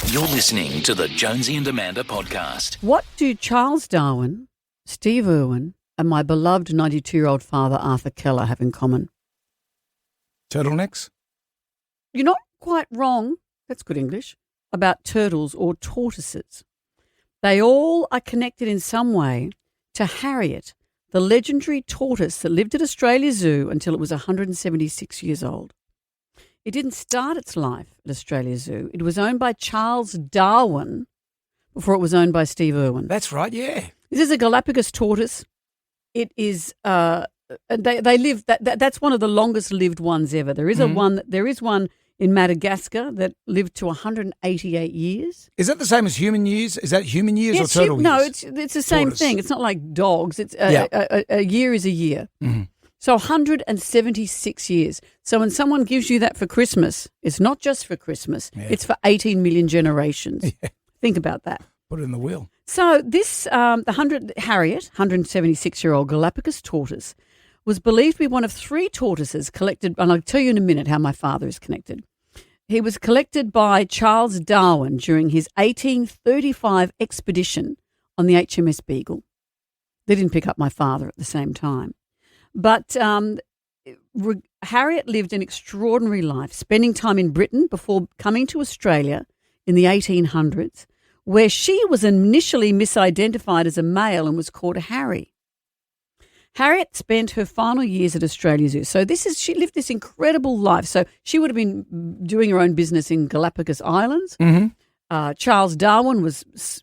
You're listening to the Jonesy and Amanda podcast. What do Charles Darwin, Steve Irwin, and my beloved 92-year-old father, Arthur Keller, have in common? Turtlenecks? You're not quite wrong, that's good English, about turtles or tortoises. They all are connected in some way to Harriet, the legendary tortoise that lived at Australia Zoo until it was 176 years old. It didn't start its life at Australia Zoo. It was owned by Charles Darwin before it was owned by Steve Irwin. That's right, yeah. This is a Galapagos tortoise. It is they live that's one of the longest lived ones ever. There is one in Madagascar that lived to 188 years. Is that the same as human years? Is that human years or turtle years? No, it's the same thing. It's not like dogs. It's a year is a year. Mm-hmm. So 176 years. So when someone gives you that for Christmas, it's not just for Christmas. Yeah. It's for 18 million generations. Yeah. Think about that. Put it in the wheel. So this Harriet, 176-year-old Galapagos tortoise, was believed to be one of three tortoises collected, and I'll tell you in a minute how my father is connected. He was collected by Charles Darwin during his 1835 expedition on the HMS Beagle. They didn't pick up my father at the same time. But Harriet lived an extraordinary life, spending time in Britain before coming to Australia in the 1800s, where she was initially misidentified as a male and was called Harry. Harriet spent her final years at Australia Zoo. So she lived this incredible life. So she would have been doing her own business in Galapagos Islands. Mm-hmm. Charles Darwin was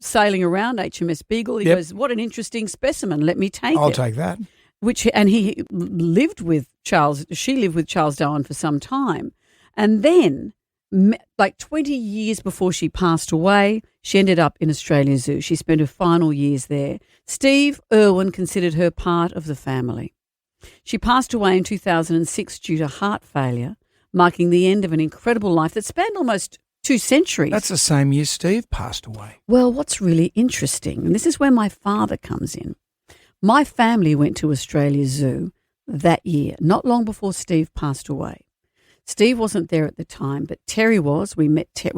sailing around HMS Beagle. He goes, "What an interesting specimen. Let me take it." I'll take that. She lived with Charles Darwin for some time. And then, like 20 years before she passed away, she ended up in Australia Zoo. She spent her final years there. Steve Irwin considered her part of the family. She passed away in 2006 due to heart failure, marking the end of an incredible life that spanned almost 2 centuries. That's the same year Steve passed away. Well, what's really interesting, and this is where my father comes in, my family went to Australia Zoo that year, not long before Steve passed away. Steve wasn't there at the time, but Terry was. We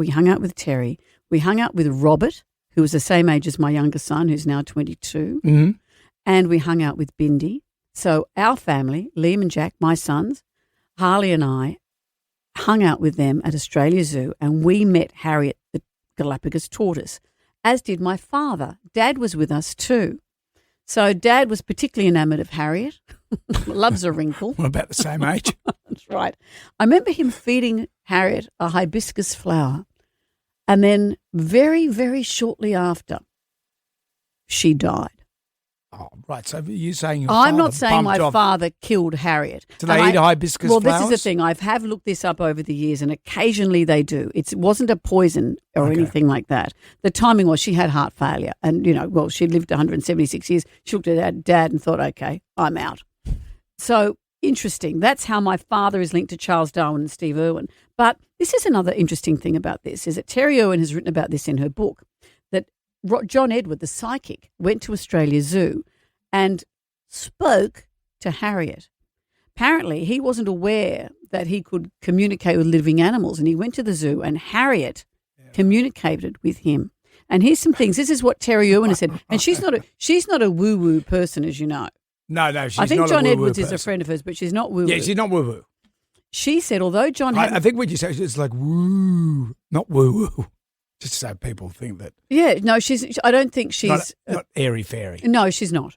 hung out with Terry. We hung out with Robert, who was the same age as my younger son, who's now 22. Mm-hmm. And we hung out with Bindi. So our family, Liam and Jack, my sons, Harley and I, hung out with them at Australia Zoo, and we met Harriet the Galapagos tortoise, as did my father. Dad was with us too. So Dad was particularly enamoured of Harriet, loves a wrinkle. We're about the same age. That's right. I remember him feeding Harriet a hibiscus flower, and then very, very shortly after, she died. Oh, right. So you're saying your I'm father not saying my off. father killed Harriet. Do they eat hibiscus flowers? Well, this is the thing. I have looked this up over the years, and occasionally they do. It wasn't a poison or anything like that. The timing was she had heart failure, and, she lived 176 years. She looked at her dad and thought, okay, I'm out. So interesting. That's how my father is linked to Charles Darwin and Steve Irwin. But this is another interesting thing about this, is that Terry Irwin has written about this in her book, that John Edward, the psychic, went to Australia Zoo and spoke to Harriet. Apparently, he wasn't aware that he could communicate with living animals, and he went to the zoo, and Harriet communicated with him. And here's some things. This is what Terry Irwin has said, and she's not a woo-woo person, as you know. No, she's not a woo-woo I think John Edwards person. is a friend of hers, but she's not woo-woo. Yeah, she's not woo-woo. She said, although John I think when you say it's like woo, not woo-woo. Just so people think that. Yeah, no, I don't think she's. Not airy-fairy. No, she's not.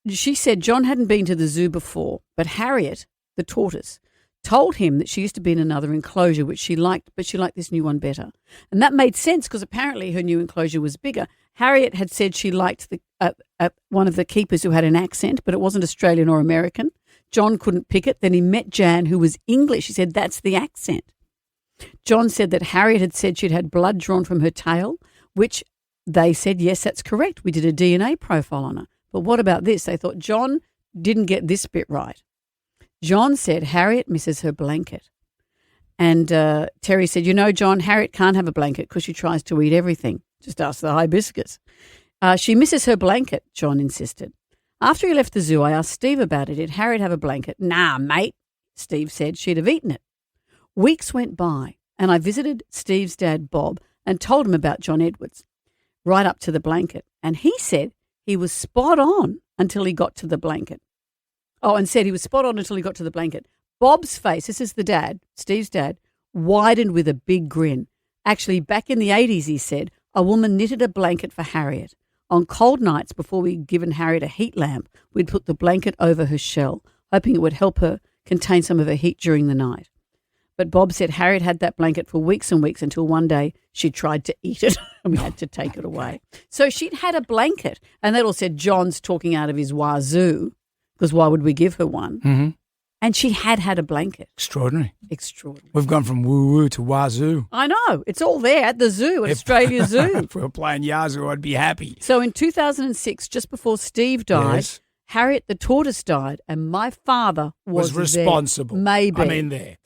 She said John hadn't been to the zoo before, but Harriet, the tortoise, told him that she used to be in another enclosure, which she liked, but she liked this new one better. And that made sense because apparently her new enclosure was bigger. Harriet had said she liked one of the keepers who had an accent, but it wasn't Australian or American. John couldn't pick it. Then he met Jan, who was English. He said, that's the accent. John said that Harriet had said she'd had blood drawn from her tail, which they said, yes, that's correct. We did a DNA profile on her. But what about this? They thought John didn't get this bit right. John said Harriet misses her blanket. And Terry said, John, Harriet can't have a blanket because she tries to eat everything. Just ask the hibiscus. She misses her blanket, John insisted. After he left the zoo, I asked Steve about it. Did Harriet have a blanket? Nah, mate, Steve said. She'd have eaten it. Weeks went by, and I visited Steve's dad, Bob, and told him about John Edwards, right up to the blanket. And he said he was spot on until he got to the blanket. Oh, and said he was spot on until he got to the blanket. Bob's face, this is the dad, Steve's dad, widened with a big grin. Actually, back in the 80s, he said, a woman knitted a blanket for Harriet. On cold nights before we'd given Harriet a heat lamp, we'd put the blanket over her shell, hoping it would help her contain some of her heat during the night. But Bob said Harriet had that blanket for weeks and weeks until one day she tried to eat it and we had to take it away. So she'd had a blanket, and that all said John's talking out of his wazoo, because why would we give her one? Mm-hmm. And she had a blanket. Extraordinary. Extraordinary. We've gone from woo-woo to wazoo. I know. It's all there at the zoo, at Australia Zoo. If we were playing Yazoo, I'd be happy. So in 2006, just before Steve died, Yes. Harriet the Tortoise died, and my father was responsible. There. Maybe. I mean, there.